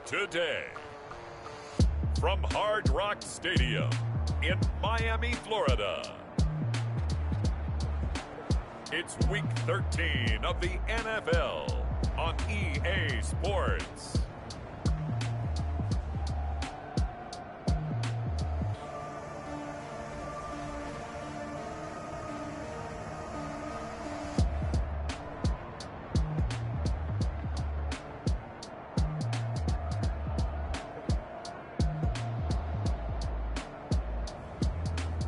today. From Hard Rock Stadium in Miami, Florida, it's Week 13 of the NFL on EA Sports.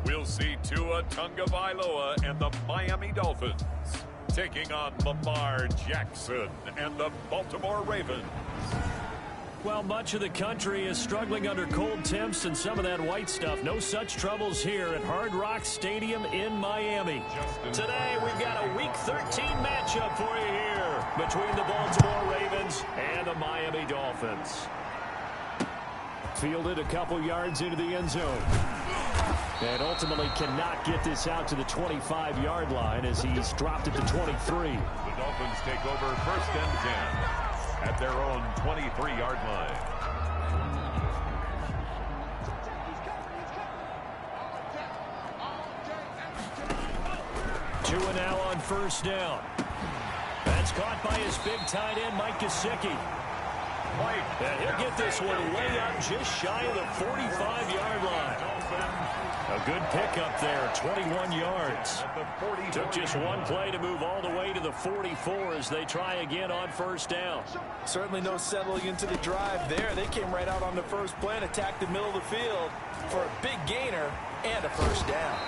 We'll see Tua Tagovailoa and the Miami Dolphins taking on Lamar Jackson and the Baltimore Ravens. Well, much of the country is struggling under cold temps and some of that white stuff. No such troubles here at Hard Rock Stadium in Miami. Today, we've got a Week 13 matchup for you here between the Baltimore Ravens and the Miami Dolphins. Fielded a couple yards into the end zone. And ultimately cannot get this out to the 25-yard line as he's dropped it to 23. The Dolphins take over first and 10 at their own 23-yard line. Tua now on first down. That's caught by his big tight end, Mike Gesicki. And he'll get this one way up just shy of the 45-yard line. A good pickup there, 21 yards. Took just one play to move all the way to the 44 as they try again on first down. Certainly no settling into the drive there. They came right out on the first play and attacked the middle of the field for a big gainer and a first down.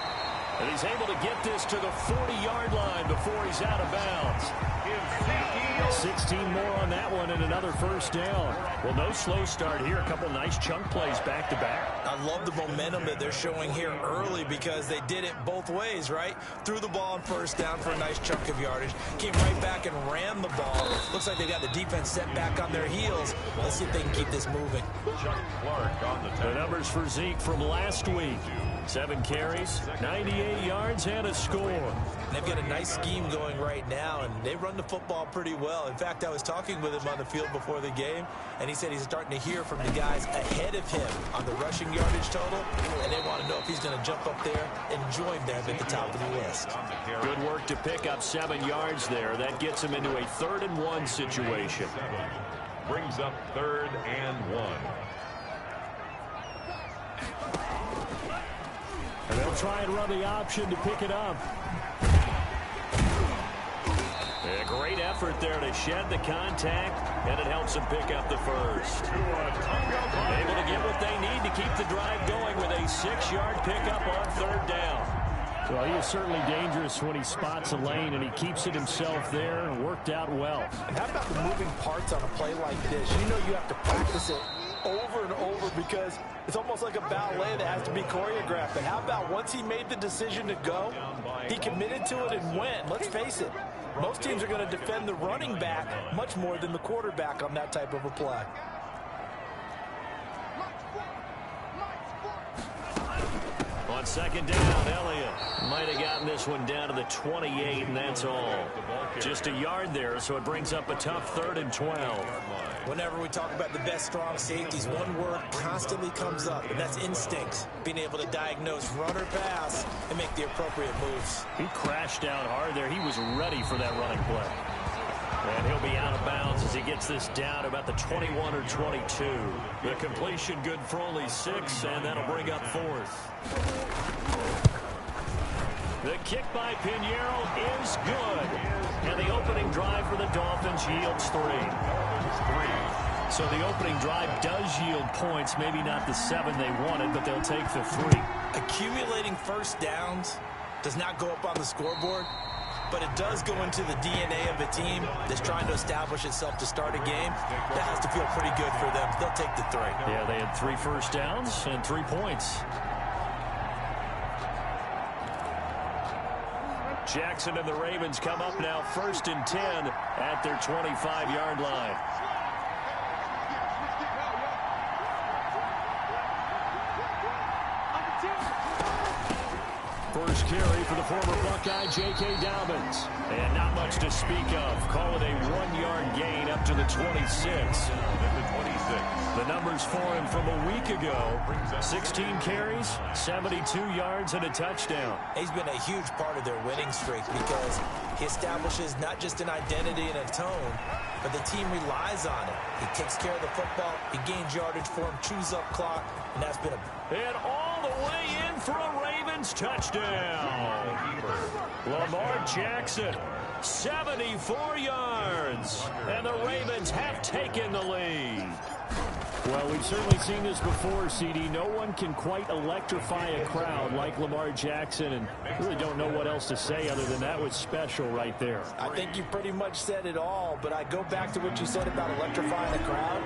And he's able to get this to the 40-yard line before he's out of bounds. 16 more on that one and another first down. Well, no slow start here. A couple nice chunk plays back-to-back. I love the momentum that they're showing here early because they did it both ways, right? Threw the ball on first down for a nice chunk of yardage. Came right back and ran the ball. Looks like they got the defense set back on their heels. Let's see if they can keep this moving. The numbers for Zeke from last week. 7 carries, 98 yards, and a score. And they've got a nice scheme going right now, and they run the football pretty well. In fact, I was talking with him on the field before the game, and he said he's starting to hear from the guys ahead of him on the rushing yardage total, and they want to know if he's going to jump up there and join them at the top of the list. Good work to pick up 7 yards there. That gets him into a 3rd and 1 situation. Brings up 3rd and 1. And they'll try and run the option to pick it up. A great effort there to shed the contact, and it helps them pick up the first. Able to get what they need to keep the drive going with a 6-yard pickup on 3rd down. Well, he is certainly dangerous when he spots a lane, and he keeps it himself there and worked out well. And how about the moving parts on a play like this? You know you have to practice it over and over because it's almost like a ballet that has to be choreographed. But how about once he made the decision to go, he committed to it and went. Let's face it, most teams are going to defend the running back much more than the quarterback on that type of a play. On 2nd down, Elliott might have gotten this one down to the 28, and that's all. Just a yard there, so it brings up a tough 3rd and 12. Whenever we talk about the best strong safeties, one word constantly comes up, and that's instinct. Being able to diagnose run or pass and make the appropriate moves. He crashed down hard there. He was ready for that running play. And he'll be out of bounds as he gets this down to about the 21 or 22. The completion good for only 6, and that'll bring up 4th. The kick by Pinheiro is good. And the opening drive for the Dolphins yields 3. So the opening drive does yield points, maybe not the 7 they wanted, but they'll take the 3. Accumulating first downs does not go up on the scoreboard, but it does go into the DNA of a team that's trying to establish itself to start a game. That has to feel pretty good for them. They'll take the 3. Yeah, they had 3 first downs and 3 points. Jackson and the Ravens come up now 1st and 10 at their 25-yard line. First carry for the former Buckeye, J.K. Dobbins. And not much to speak of. Call it a 1-yard gain up to the 26. The numbers for him from a week ago: 16 carries, 72 yards, and a touchdown. He's been a huge part of their winning streak because he establishes not just an identity and a tone, but the team relies on it. He takes care of the football, he gains yardage for him, chews up clock, and that's been And all the way in for a Ravens touchdown. Lamar Jackson, 74 yards, and the Ravens have taken the lead. Well, we've certainly seen this before, CD. No one can quite electrify a crowd like Lamar Jackson, and really don't know what else to say other than that was special right there. I think you pretty much said it all, but I go back to what you said about electrifying a crowd.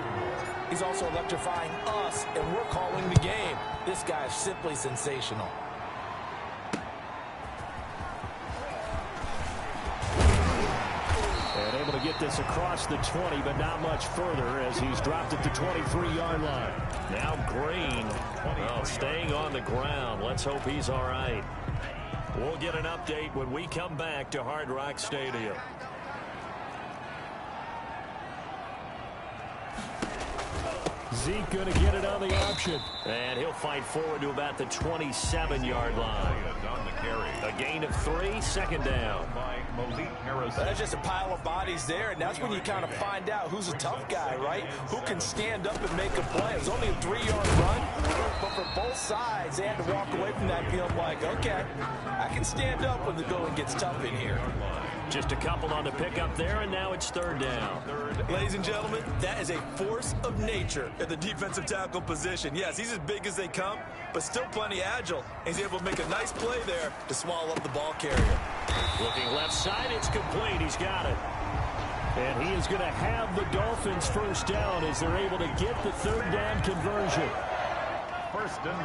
He's also electrifying us, and we're calling the game. This guy is simply sensational. And able to get this across the 20, but not much further as he's dropped at the 23-yard line. Now Green, staying on the ground. Let's hope he's all right. We'll get an update when we come back to Hard Rock Stadium. Zeke going to get it on the option. And he'll fight forward to about the 27-yard line. A gain of 3, second down. That's just a pile of bodies there, and that's when you kind of find out who's a tough guy, right? Who can stand up and make a play. It was only a 3-yard run, but for both sides, they had to walk away from that field like, okay, I can stand up when the going gets tough in here. Just a couple on the pickup there, and now it's third down. Ladies and gentlemen, that is a force of nature at the defensive tackle position. Yes, he's as big as they come, but still plenty agile. He's able to make a nice play there to swallow up the ball carrier. Looking left side, it's complete. He's got it. And he is going to have the Dolphins first down as they're able to get the third down conversion.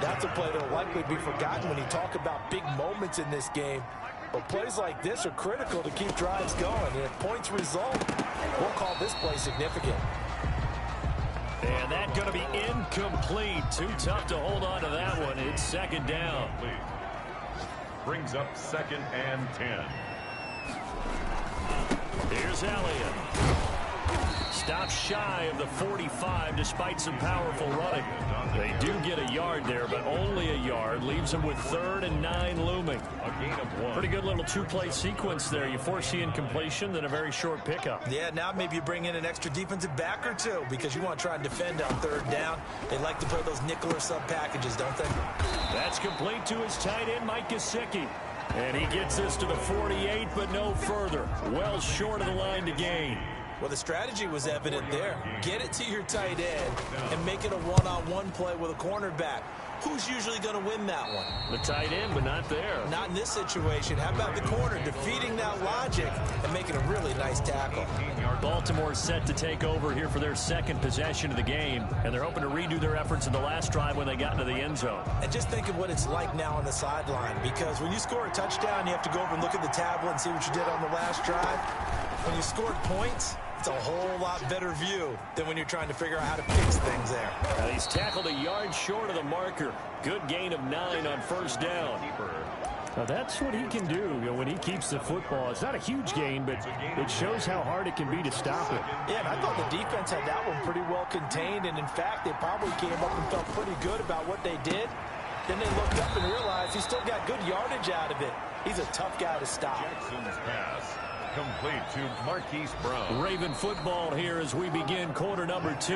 That's a play that will likely be forgotten when you talk about big moments in this game. But plays like this are critical to keep drives going. And if points result, we'll call this play significant. And that's going to be incomplete. Too tough to hold on to that one. It's second down. Brings up 2nd and 10. Here's Elliott. Stops shy of the 45 despite some powerful running. They do get a yard there, but only a yard. Leaves them with 3rd and 9 looming. A gain of 1. Pretty good little two-play sequence there. You force the incompletion, then a very short pickup. Yeah, now maybe you bring in an extra defensive back or two because you want to try and defend on 3rd down. They like to play those nickel or sub packages, don't they? That's complete to his tight end, Mike Gesicki. And he gets this to the 48, but no further. Well short of the line to gain. Well, the strategy was evident there. Get it to your tight end and make it a one-on-one play with a cornerback. Who's usually going to win that one? The tight end, but not there. Not in this situation. How about the corner defeating that logic and making a really nice tackle? Baltimore set to take over here for their second possession of the game, and they're hoping to redo their efforts in the last drive when they got into the end zone. And just think of what it's like now on the sideline, because when you score a touchdown, you have to go over and look at the tablet and see what you did on the last drive. When you scored points, it's a whole lot better view than when you're trying to figure out how to fix things there. He's tackled a yard short of the marker. Good gain of 9 on first down. Now that's what he can do, when he keeps the football. It's not a huge gain, but it shows how hard it can be to stop it. Yeah, and I thought the defense had that one pretty well contained, and in fact, they probably came up and felt pretty good about what they did. Then they looked up and realized he still got good yardage out of it. He's a tough guy to stop. Jackson's pass complete to Marquise Brown. Raven football here as we begin quarter number 2.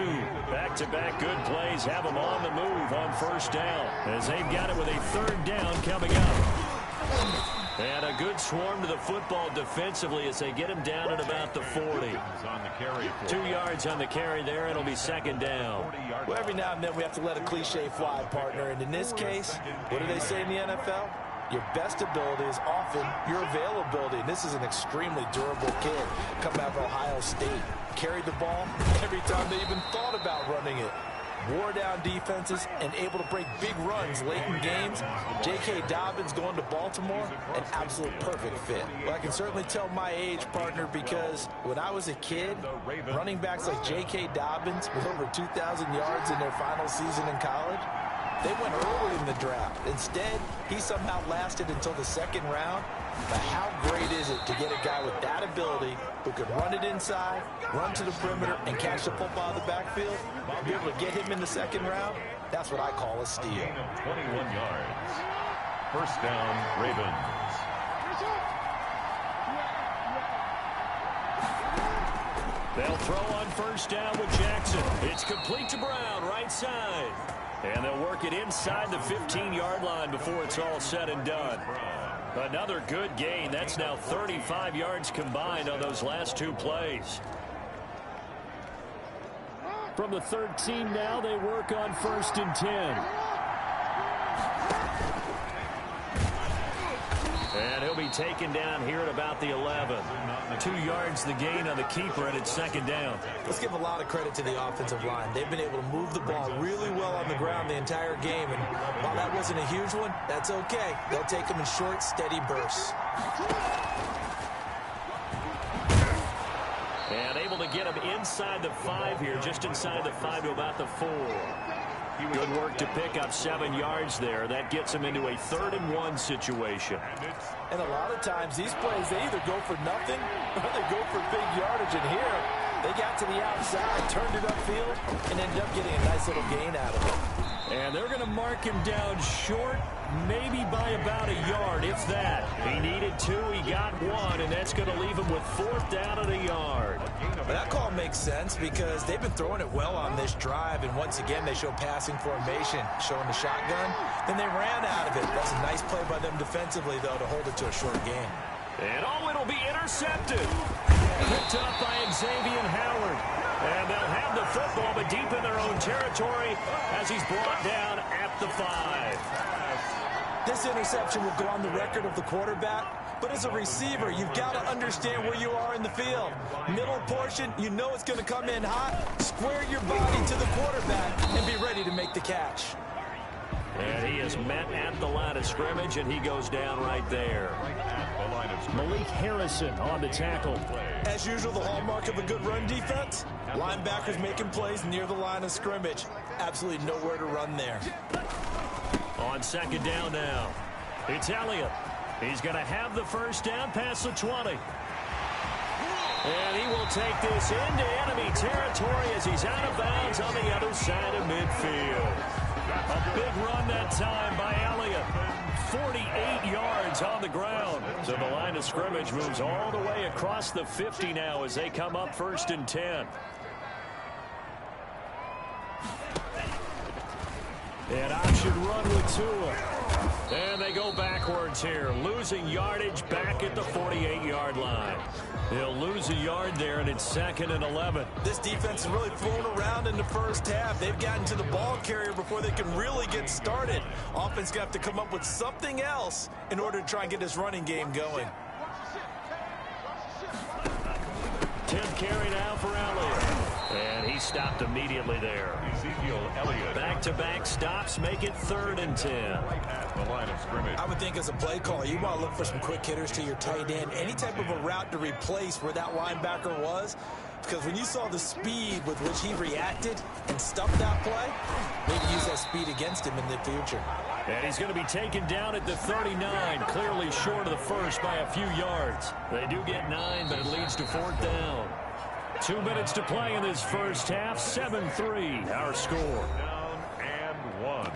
Back-to-back good plays have them on the move on first down as they've got it with a third down coming up. And a good swarm to the football defensively as they get him down at about the 40. 2 yards on the carry there. It'll be second down. Well, every now and then we have to let a cliche fly, partner. And in this case, what do they say in the NFL? Your best ability is often your availability. And this is an extremely durable kid coming out of Ohio State. Carried the ball every time they even thought about running it. Wore down defenses and able to break big runs late in games. J.K. Dobbins going to Baltimore, an absolute perfect fit. Well, I can certainly tell my age, partner, because when I was a kid, running backs like J.K. Dobbins with over 2,000 yards in their final season in college, they went early in the draft. Instead, he somehow lasted until the second round. But how great is it to get a guy with that ability, who can run it inside, run to the perimeter, and catch the football in the backfield, be able to get him in the second round, that's what I call a steal. 21 yards. First down, Ravens. They'll throw on first down with Jackson. It's complete to Brown, right side. And they'll work it inside the 15-yard line before it's all said and done. Another good gain. That's now 35 yards combined on those last two plays. From the 13 now, they work on 1st and 10. And he'll be taken down here at about the 11. 2 yards the gain on the keeper, and it's second down. Let's give a lot of credit to the offensive line. They've been able to move the ball really well on the ground the entire game. And while that wasn't a huge one, that's okay. They'll take them in short, steady bursts. And able to get him inside the 5 here, just inside the 5 to about the 4. Good work to pick up 7 yards there. That gets him into a 3rd and 1 situation. And a lot of times these plays, they either go for nothing or they go for big yardage. And here, they got to the outside, turned it upfield, and ended up getting a nice little gain out of it. And they're going to mark him down short, maybe by about a yard, if that. He needed 2, he got 1, and that's going to leave him with 4th down at a yard. But that call makes sense because they've been throwing it well on this drive, and once again they show passing formation, showing the shotgun. Then they ran out of it. That's a nice play by them defensively, though, to hold it to a short game. And it'll be intercepted. Picked up by Xavier Howard. And they'll have the football, but deep in their own territory as he's brought down at the 5. This interception will go on the record of the quarterback, but as a receiver, you've got to understand where you are in the field. Middle portion, you know it's going to come in hot. Square your body to the quarterback and be ready to make the catch. And he is met at the line of scrimmage, and he goes down right there. Malik Harrison on the tackle. As usual, the hallmark of a good run defense, linebackers making plays near the line of scrimmage. Absolutely nowhere to run there. On second down now, it's Elliott. He's going to have the first down past the 20. And he will take this into enemy territory as he's out of bounds on the other side of midfield. A big run that time by Elliott. 48 yards on the ground. So the line of scrimmage moves all the way across the 50 now as they come up 1st and 10. An option run with Tua. And they go backwards here, losing yardage back at the 48-yard line. They'll lose a yard there, and it's 2nd and 11. This defense is really thrown around in the first half. They've gotten to the ball carrier before they can really get started. Offense going to have to come up with something else in order to try and get this running game going. 10th carry now for Elliott. And he stopped immediately there. Back-to-back stops make it 3rd and 10. The line of scrimmage. I would think as a play caller, you want to look for some quick hitters to your tight end. Any type of a route to replace where that linebacker was. Because when you saw the speed with which he reacted and stuffed that play, maybe use that speed against him in the future. And he's going to be taken down at the 39, clearly short of the first by a few yards. They do get 9, but it leads to 4th down. 2 minutes to play in this first half. 7-3, our score. Down and 1.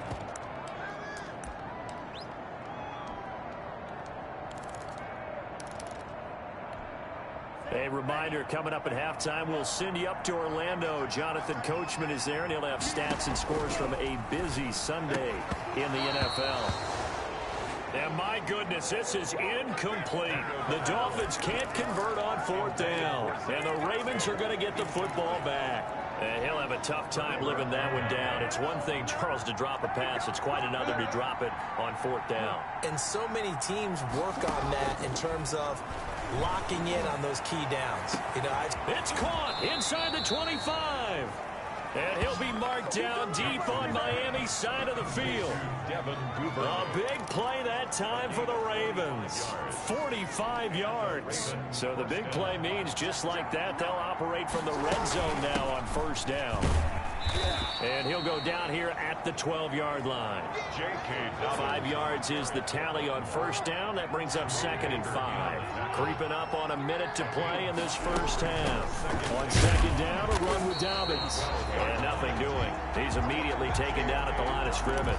A reminder, coming up at halftime, we'll send you up to Orlando. Jonathan Coachman is there, and he'll have stats and scores from a busy Sunday in the NFL. And my goodness, this is incomplete. The Dolphins can't convert on 4th down, and the Ravens are going to get the football back. And he'll have a tough time living that one down. It's one thing, Charles, to drop a pass. It's quite another to drop it on 4th down. And so many teams work on that in terms of locking in on those key downs. You know, it's caught inside the 25. And he'll be marked down deep on Miami's side of the field. A big play that time for the Ravens. 45 yards. So the big play means just like that, they'll operate from the red zone now on 1st down. And he'll go down here at the 12-yard line. 5 yards is the tally on first down. That brings up 2nd and 5. Creeping up on a minute to play in this first half. On 2nd down, a run with Dobbins. And nothing doing. He's immediately taken down at the line of scrimmage.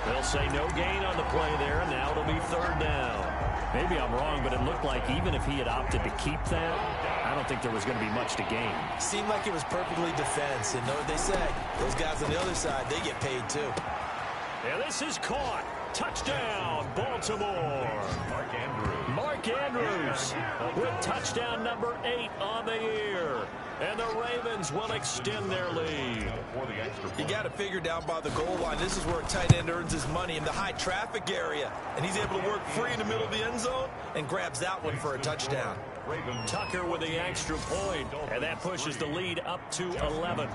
They'll say no gain on the play there, and now it'll be 3rd down. Maybe I'm wrong, but it looked like even if he had opted to keep that, I don't think there was going to be much to gain. Seemed like it was perfectly defense. And know what they say? Those guys on the other side, they get paid too. And this is caught. Touchdown, Baltimore. Mark Andrews with touchdown number 8 on the year. And the Ravens will extend their lead. You got to figure down by the goal line. This is where a tight end earns his money, in the high traffic area. And he's able to work free in the middle of the end zone and grabs that one for a touchdown. Tucker with the extra point, and that pushes the lead up to 11.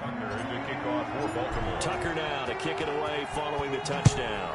Tucker now to kick it away following the touchdown.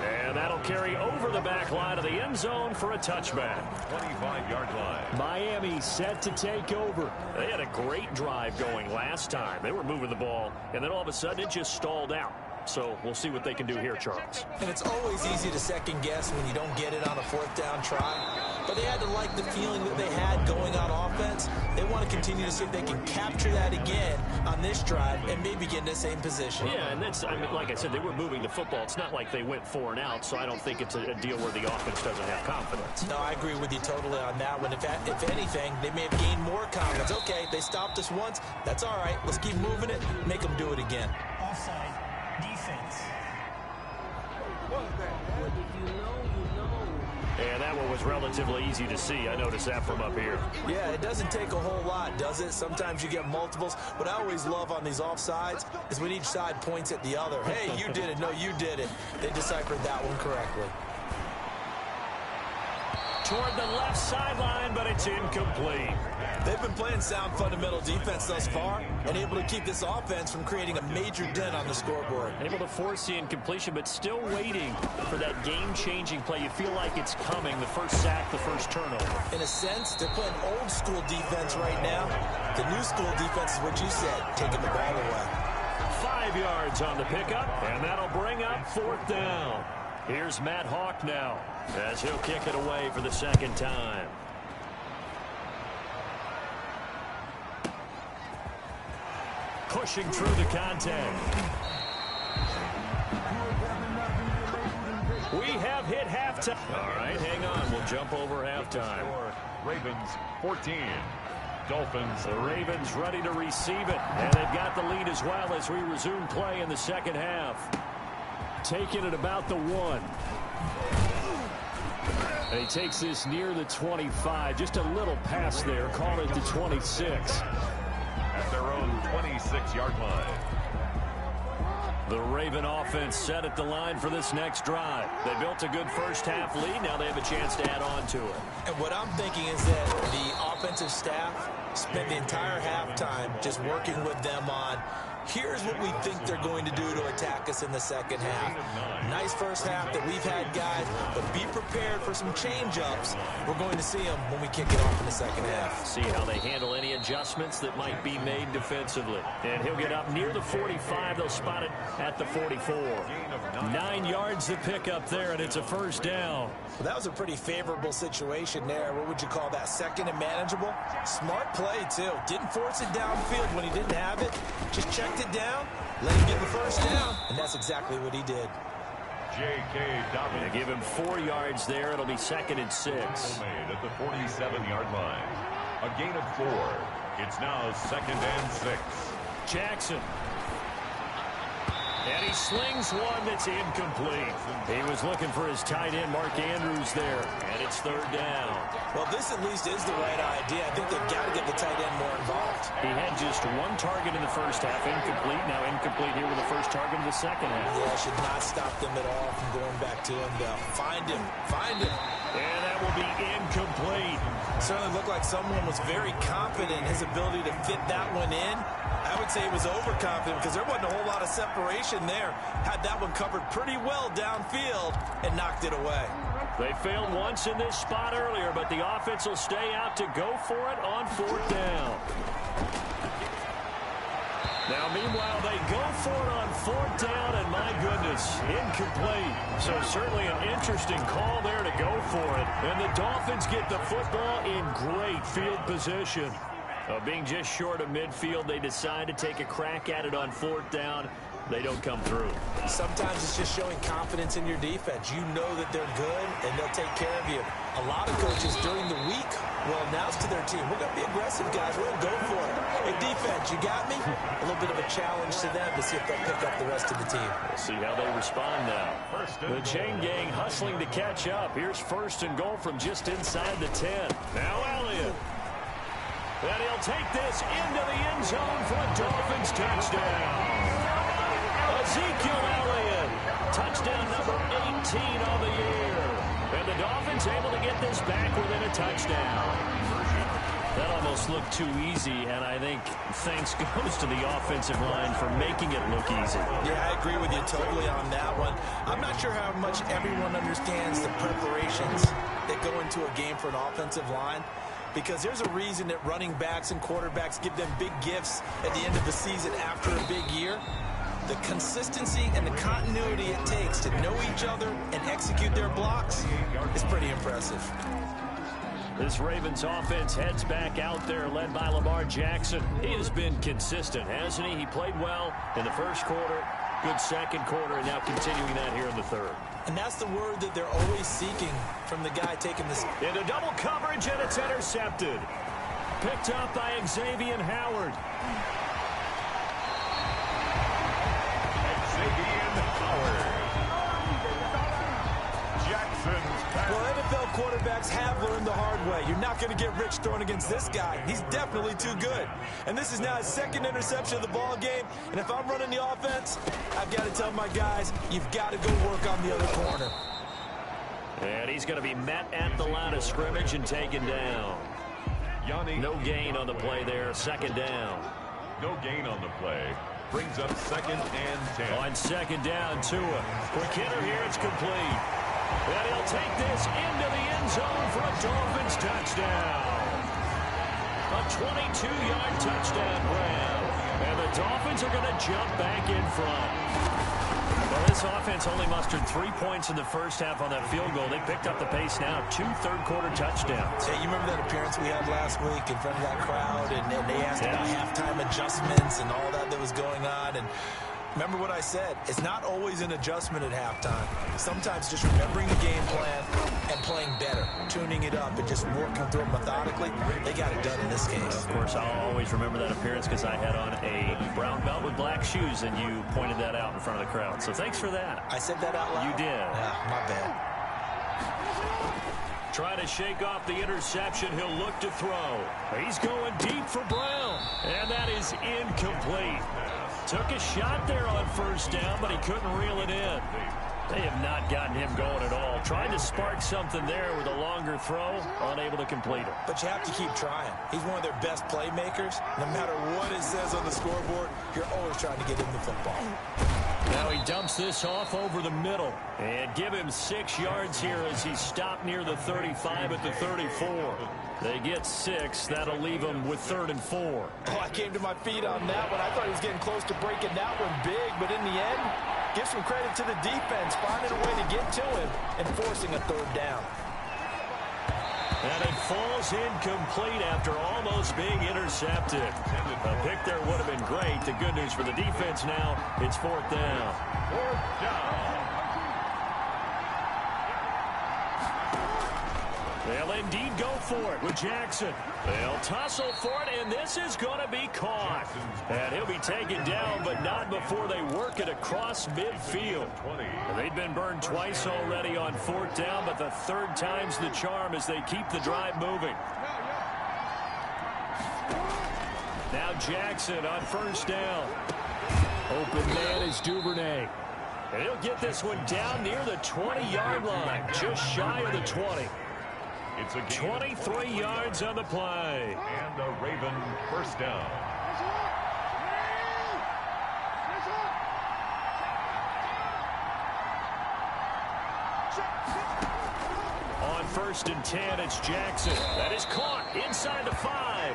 And that'll carry over the back line of the end zone for a touchback. 25-yard line. Miami set to take over. They had a great drive going last time. They were moving the ball, and then all of a sudden it just stalled out. So we'll see what they can do here, Charles. And it's always easy to second guess when you don't get it on a 4th down try. But they had to like the feeling that they had going on offense. They want to continue to see if they can capture that again on this drive and maybe get in the same position. Yeah, and that's, I mean, like I said, they were moving the football. It's not like they went 4 and out, so I don't think it's a deal where the offense doesn't have confidence. No, I agree with you totally on that one. If anything, they may have gained more confidence. Okay, they stopped us once. That's all right. Let's keep moving it. Make them do it again. Offside. Defense. And that one was relatively easy to see. I noticed that from up here. Yeah, it doesn't take a whole lot, does it? Sometimes you get multiples. What I always love on these offsides is when each side points at the other. Hey, you did it. No, you did it. They deciphered that one correctly. Toward the left sideline, but it's incomplete. They've been playing sound fundamental defense thus far and able to keep this offense from creating a major dent on the scoreboard. Able to force the incompletion, but still waiting for that game-changing play. You feel like it's coming, the first sack, the first turnover. In a sense, they're playing old-school defense right now. The new-school defense is what you said, taking the ball away. 5 yards on the pickup, and that'll bring up 4th down. Here's Matt Hawk now, as he'll kick it away for the 2nd time. Pushing through the contact. We have hit halftime. All right, hang on. We'll jump over halftime. Ravens 14. Dolphins. The Ravens ready to receive it. And they've got the lead as well as we resume play in the second half. Taking it about the 1. And he takes this near the 25. Just a little pass there. Call it the 26. At their own 26-yard line. The Raven offense set at the line for this next drive. They built a good first half lead. Now they have a chance to add on to it. And what I'm thinking is that the offensive staff spent the entire halftime just working with them on, here's what we think they're going to do to attack us in the second half. Nice first half that we've had, guys, but be prepared for some change-ups. We're going to see them when we kick it off in the second half. See how they handle any adjustments that might be made defensively. And he'll get up near the 45. They'll spot it at the 44. 9 yards to pick up there, and it's a first down. Well, that was a pretty favorable situation there. What would you call that? Second and manageable? Smart play, too. Didn't force it downfield when he didn't have it. Just checked it down, let him get the first down, and that's exactly what he did. J.K. Dobbins. They give him 4 yards there. It'll be 2nd and 6. Made at the 47-yard line. A gain of 4. It's now 2nd and 6. Jackson. And he slings one that's incomplete. He was looking for his tight end, Mark Andrews, there. And it's 3rd down. Well, this at least is the right idea. I think they've got to get the tight end more involved. He had just 1 target in the first half, incomplete. Now incomplete here with the first target in the second half. Yeah, should not stop them at all from going back to him, though. Find him. Find him. And that will be incomplete. Certainly looked like someone was very confident in his ability to fit that one in. I would say he was overconfident because there wasn't a whole lot of separation there. Had that one covered pretty well downfield and knocked it away. They failed once in this spot earlier, but the offense will stay out to go for it on 4th down. Now, meanwhile, they go for it on 4th down, and my goodness, incomplete. So certainly an interesting call there to go for it. And the Dolphins get the football in great field position. Being just short of midfield, they decide to take a crack at it on 4th down. They don't come through. Sometimes it's just showing confidence in your defense. You know that they're good, and they'll take care of you. A lot of coaches during the week will announce to their team, we're going to be aggressive, guys. We're going to go for it. Hey, defense, you got me? A little bit of a challenge to them to see if they'll pick up the rest of the team. We'll see how they respond now. The chain gang hustling to catch up. Here's 1st and goal from just inside the 10. Now Elliott. And he'll take this into the end zone for a Dolphins touchdown. Ezekiel Elliott, touchdown number 18 on the year. And the Dolphins able to get this back within a touchdown. That almost looked too easy, and I think thanks goes to the offensive line for making it look easy. Yeah, I agree with you totally on that one. I'm not sure how much everyone understands the preparations that go into a game for an offensive line, because there's a reason that running backs and quarterbacks give them big gifts at the end of the season after a big year. The consistency and the continuity it takes to know each other and execute their blocks is pretty impressive. This Ravens offense heads back out there, led by Lamar Jackson. He has been consistent, hasn't he? He played well in the first quarter, good second quarter, and now continuing that here in the third. And that's the word that they're always seeking from the guy taking this. Into double coverage, and it's intercepted. Picked up by Xavier Howard. Well, NFL quarterbacks have learned the hard way. You're not going to get rich throwing against this guy. He's definitely too good. And this is now his 2nd interception of the ball game. And if I'm running the offense, I've got to tell my guys, you've got to go work on the other corner. And he's going to be met at the line of scrimmage and taken down. No gain on the play there, 2nd down. No gain on the play. Brings up 2nd and 10. On 2nd down, Tua. Quick hitter here, it's complete. And he'll take this into the end zone for a Dolphins touchdown. A 22-yard touchdown grab. And the Dolphins are going to jump back in front. Well, this offense only mustered 3 points in the first half on that field goal. They picked up the pace now, 2 third-quarter touchdowns. Hey, you remember that appearance we had last week in front of that crowd, and they asked about halftime adjustments and all that was going on, and remember what I said, it's not always an adjustment at halftime. Sometimes just remembering the game plan and playing better, tuning it up and just working through it methodically. They got it done in this case. Of course, I'll always remember that appearance because I had on a brown belt with black shoes, and you pointed that out in front of the crowd. So thanks for that. I said that out loud? You did. Yeah, my bad. Trying to shake off the interception. He'll look to throw. He's going deep for Brown. And that is incomplete. Took a shot there on 1st down, but he couldn't reel it in. They have not gotten him going at all. Tried to spark something there with a longer throw, unable to complete it. But you have to keep trying. He's one of their best playmakers. No matter what it says on the scoreboard, you're always trying to get him the football. Now he dumps this off over the middle. And give him 6 yards here as he stopped near the 35 at the 34. They get 6. That'll leave him with 3rd and 4. Oh, I came to my feet on that one. I thought he was getting close to breaking that one big, but in the end, give some credit to the defense, finding a way to get to him and forcing a 3rd down. And it falls incomplete after almost being intercepted. A pick there would have been great. The good news for the defense now, it's 4th down. 4th down. They'll indeed go for it with Jackson. They'll tussle for it, and this is going to be caught. And he'll be taken down, but not before they work it across midfield. They've been burned twice already on 4th down, but the 3rd time's the charm as they keep the drive moving. Now Jackson on 1st down. Open man is Duvernay. And he'll get this one down near the 20-yard line, just shy of the 20. It's a gain 23 yards on the play. and a Raven first down. On 1st and 10, it's Jackson. That is caught inside the 5.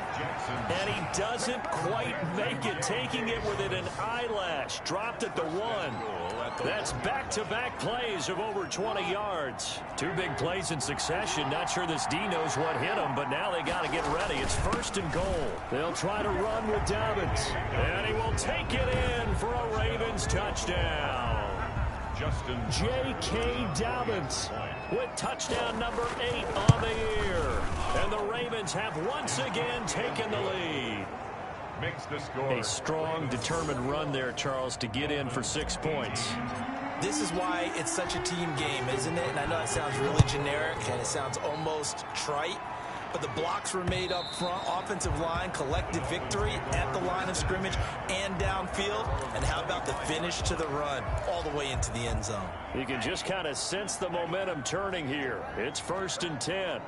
And he doesn't quite make it, taking it within an eyelash. Dropped at the 1. That's back-to-back plays of over 20 yards. 2 big plays in succession. Not sure this D knows what hit him, but now they got to get ready. It's 1st and goal. They'll try to run with Dobbins. And he will take it in for a Ravens touchdown. J.K. Dobbins with touchdown number 8 on the year. And the Ravens have once again taken the lead. Makes the score. A strong, determined run there, Charles, to get in for 6 points. This is why it's such a team game, isn't it? And I know it sounds really generic and it sounds almost trite, but the blocks were made up front, offensive line, collective victory at the line of scrimmage and downfield. And how about the finish to the run all the way into the end zone? You can just kind of sense the momentum turning here. It's 1st and 10.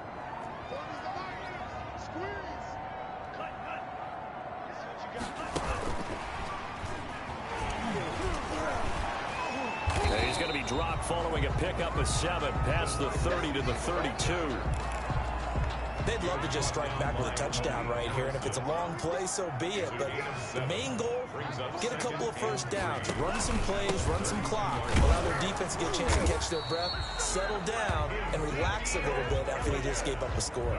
And he's going to be dropped following a pickup of 7 past the 30 to the 32. They'd love to just strike back with a touchdown right here, and if it's a long play, so be it. But the main goal, get a couple of first downs, run some plays, run some clock, allow their defense to get a chance to catch their breath, settle down, and relax a little bit after they just gave up a score.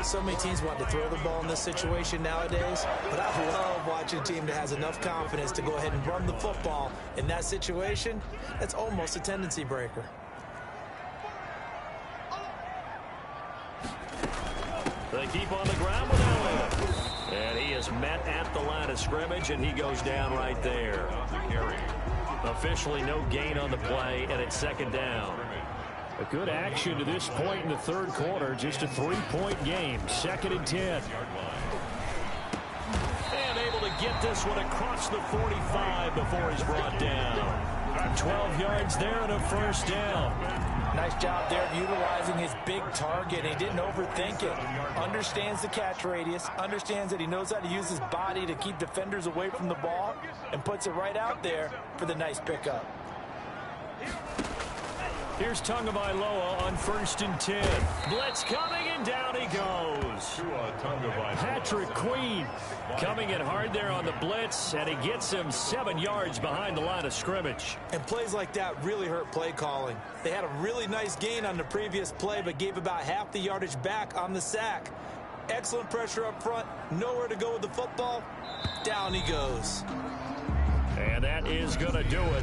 So many teams want to throw the ball in this situation nowadays, but I love watching a team that has enough confidence to go ahead and run the football in that situation. That's almost a tendency breaker. They keep on the ground with Elliott. And he is met at the line of scrimmage, and he goes down right there. Officially no gain on the play, and it's 2nd down. A good action to this point in the 3rd quarter. Just a 3-point game. 2nd and 10. And able to get this one across the 45 before he's brought down. 12 yards there and a 1st down. Nice job there of utilizing his big target. He didn't overthink it. Understands the catch radius. Understands that he knows how to use his body to keep defenders away from the ball. And puts it right out there for the nice pickup. Here's Tagovailoa on 1st and 10. Blitz coming, and down he goes. Patrick Queen coming in hard there on the blitz, and he gets him 7 yards behind the line of scrimmage. And plays like that really hurt play calling. They had a really nice gain on the previous play, but gave about half the yardage back on the sack. Excellent pressure up front. Nowhere to go with the football. Down he goes. And that is going to do it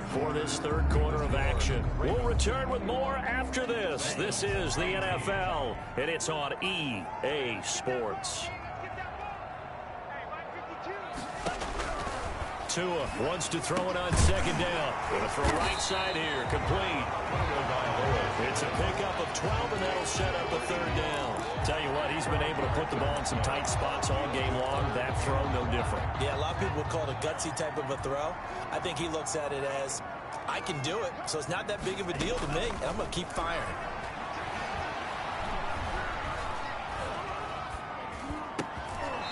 for this 3rd quarter of action. We'll return with more after this. This is the NFL, and it's on EA Sports. Tua wants to throw it on 2nd down. Going to throw right side here, complete. It's a pickup of 12, and that'll set up a 3rd down. Tell you what, he's been able to put the ball in some tight spots all game long. That throw, no different. Yeah, a lot of people would call it a gutsy type of a throw. I think he looks at it as, I can do it, so it's not that big of a deal to me, and I'm going to keep firing.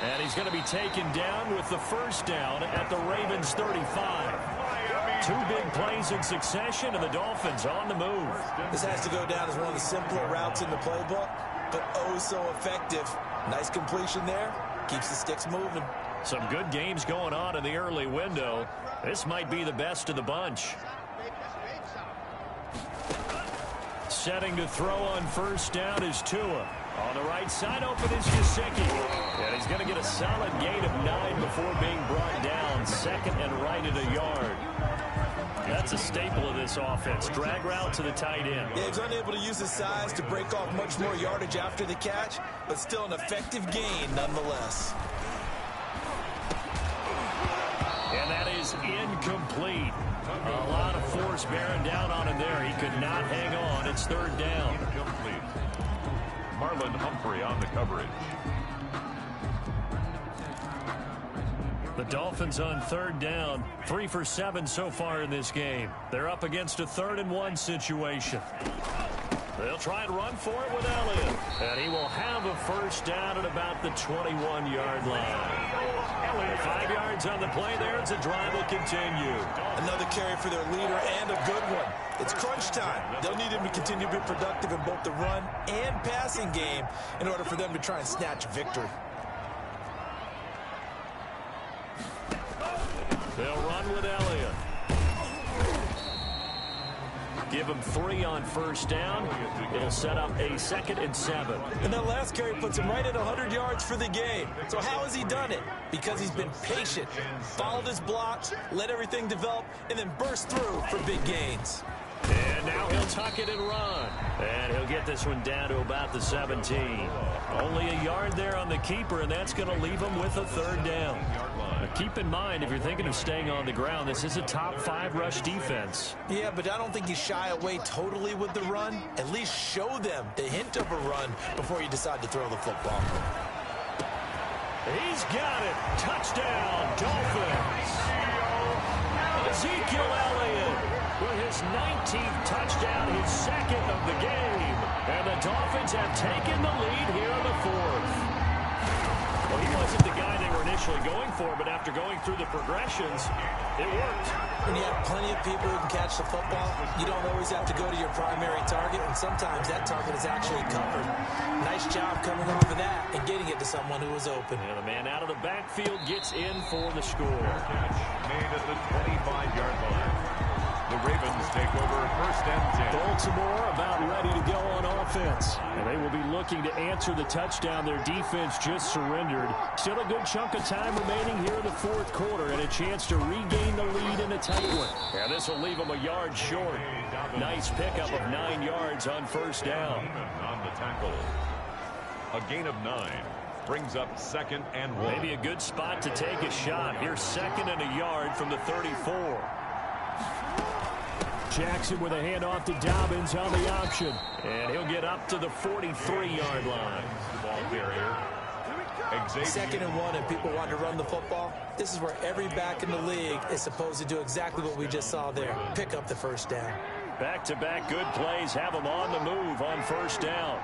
And he's going to be taken down with the 1st down at the Ravens 35. 2 big plays in succession, and the Dolphins on the move. This has to go down as one of the simpler routes in the playbook, but oh so effective. Nice completion there. Keeps the sticks moving. Some good games going on in the early window. This might be the best of the bunch. Setting to throw on 1st down is Tua. On the right side, open is Gesicki. And he's going to get a solid gain of 9 before being brought down. 2nd and right at a yard. That's a staple of this offense. Drag route to the tight end. Yeah, he's unable to use his size to break off much more yardage after the catch, but still an effective gain nonetheless. And that is incomplete. A lot of force bearing down on him there. He could not hang on. It's 3rd down. Incomplete. Marlon Humphrey on the coverage. The Dolphins on 3rd down. 3 for 7 so far in this game. They're up against a 3rd and 1 situation. They'll try and run for it with Elliott. And he will have a first down at about the 21-yard line. 5 yards on the play there as the drive will continue. Another carry for their leader and a good one. It's crunch time. They'll need him to continue to be productive in both the run and passing game in order for them to try and snatch victory. They'll run with Elliott. Give him 3 on first down. It'll set up a 2nd and 7. And that last carry puts him right at 100 yards for the game. So how has he done it? Because he's been patient, followed his blocks, let everything develop, and then burst through for big gains. And now he'll tuck it and run. And he'll get this one down to about the 17. Only a yard there on the keeper, and that's going to leave him with a 3rd down. Now keep in mind, if you're thinking of staying on the ground, this is a top 5 rush defense. Yeah, but I don't think you shy away totally with the run. At least show them the hint of a run before you decide to throw the football. He's got it. Touchdown, Dolphins. Ezekiel Elliott with his 19th touchdown, his 2nd of the game. And the Dolphins have taken the lead here in the 4th. Well, he wasn't the guy they were initially going for, but after going through the progressions, it worked. When you have plenty of people who can catch the football, you don't always have to go to your primary target, and sometimes that target is actually covered. Nice job coming off of that and getting it to someone who was open. And the man out of the backfield gets in for the score. Catch made at the 25-yard line. The Ravens take over 1st and 10. Baltimore about ready to go on offense. And they will be looking to answer the touchdown their defense just surrendered. Still a good chunk of time remaining here in the 4th quarter and a chance to regain the lead in a tight one. And this will leave them a yard short. Nice pickup of 9 yards on first down. On the tackle. A gain of 9. Brings up 2nd and 1. Maybe a good spot to take a shot. Here's 2nd and a yard from the 34. Jackson with a handoff to Dobbins on the option. And he'll get up to the 43-yard line. The ball carrier. 2nd and 1, and people want to run the football. This is where every back in the league is supposed to do exactly what we just saw there. Pick up the first down. Back-to-back good plays have them on the move on first down.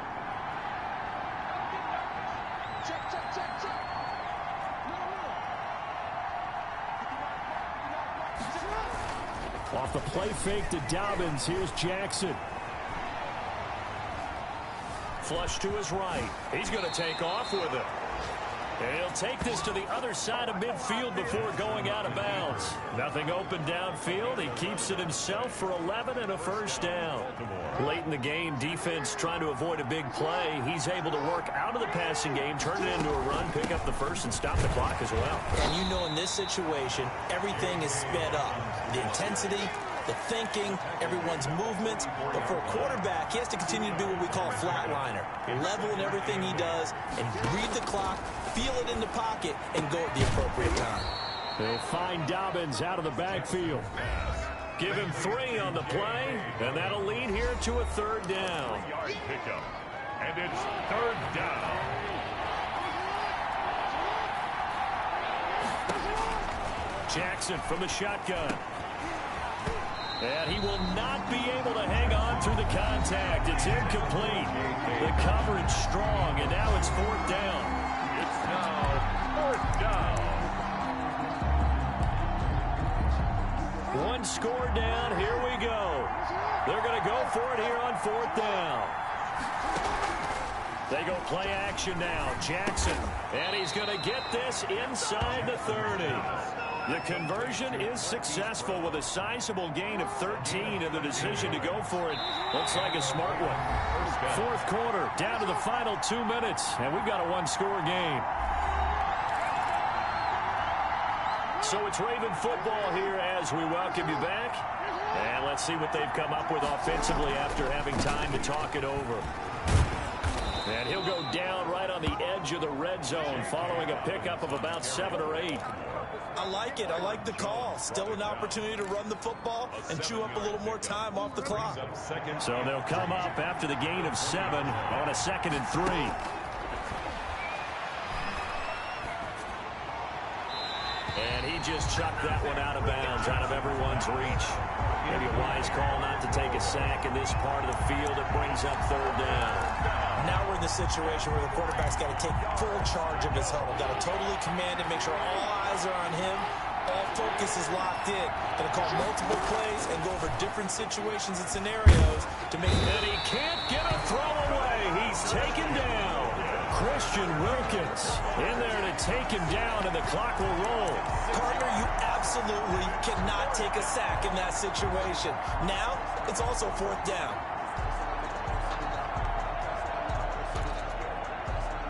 Off the play fake to Dobbins, here's Jackson. Flush to his right. He's going to take off with it. And he'll take this to the other side of midfield before going out of bounds. Nothing open downfield. He keeps it himself for 11 and a first down. Late in the game, defense trying to avoid a big play. He's able to work out of the passing game, turn it into a run, pick up the first, and stop the clock as well. And you know in this situation, everything is sped up. The intensity, the thinking, everyone's movements. But for a quarterback, he has to continue to do what we call flatliner. Level in everything he does and read the clock, feel it in the pocket, and go at the appropriate time. They'll find Dobbins out of the backfield. Give him 3 on the play, and that'll lead here to a 3rd down. Yard pickup. And it's 3rd down. Jackson from the shotgun. And he will not be able to hang on through the contact. It's incomplete. The coverage strong, and now it's 4th down. It's now 4th down. 1 score down. Here we go. They're going to go for it here on 4th down. They go play action now. Jackson. And he's going to get this inside the 30. The conversion is successful with a sizable gain of 13, and the decision to go for it looks like a smart one. 4th quarter, down to the final 2 minutes, and we've got a 1-score game. So it's Raven football here as we welcome you back. And let's see what they've come up with offensively after having time to talk it over. And he'll go down right on the edge of the red zone following a pickup of about 7 or 8. I like it. I like the call. Still an opportunity to run the football and chew up a little more time off the clock. So they'll come up after the gain of 7 on a 2nd and 3. And he just chucked that one out of bounds, out of everyone's reach. Maybe a wise call not to take a sack in this part of the field. It brings up third down. Now we're in the situation where the quarterback's got to take full charge of his huddle. Got to totally command it, make sure all eyes are on him. All focus is locked in. Going to call multiple plays and go over different situations and scenarios to make it. And he can't get a throw away. He's taken down. Christian Wilkins in there to take him down, and the clock will roll. Partner, you absolutely cannot take a sack in that situation. Now, it's also fourth down.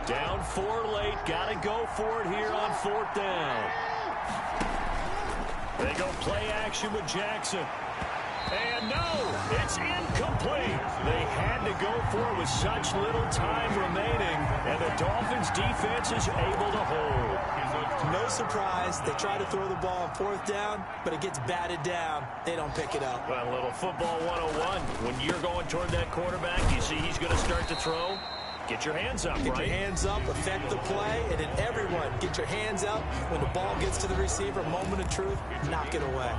Down 4 late. Got to go for it here on fourth down. They go play action with Jackson. And no, it's incomplete. They had to go for it with such little time remaining, and the Dolphins' defense is able to hold. No surprise, they try to throw the ball on fourth down, but it gets batted down. They don't pick it up. Well, a little football 101. When you're going toward that quarterback, you see he's going to start to throw. Get your hands up, Get right? your hands up, affect the play, and then everyone get your hands up. When the ball gets to the receiver, moment of truth, knock it away.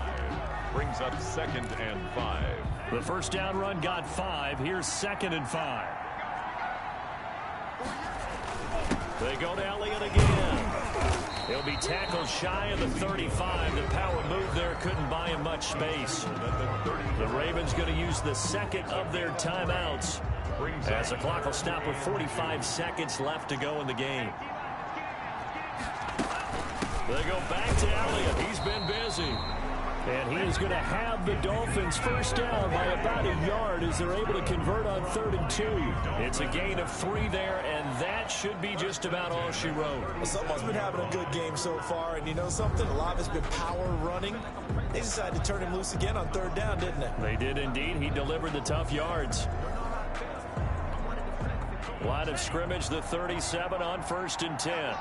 Brings up 2nd and 5. The first down run got 5. Here's 2nd and 5. They go to Elliott again. He'll be tackled shy of the 35. The power move there couldn't buy him much space. The Ravens going to use the second of their timeouts, as the clock will stop with 45 seconds left to go in the game. They go back to Elliott. He's been busy. And he is going to have the Dolphins first down by about a yard as they're able to convert on 3rd and 2. It's a gain of 3 there, and that should be just about all she wrote. Well, someone's been having a good game so far, and you know something? A lot has been power running. They decided to turn him loose again on 3rd down, didn't they? They did indeed. He delivered the tough yards. Line of scrimmage, the 37 on 1st and 10.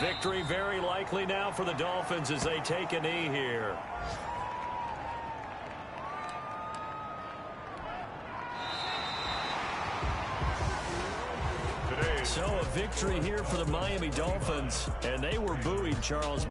Victory very likely now for the Dolphins as they take a knee here. So a victory here for the Miami Dolphins, and they were buoyed, Charles.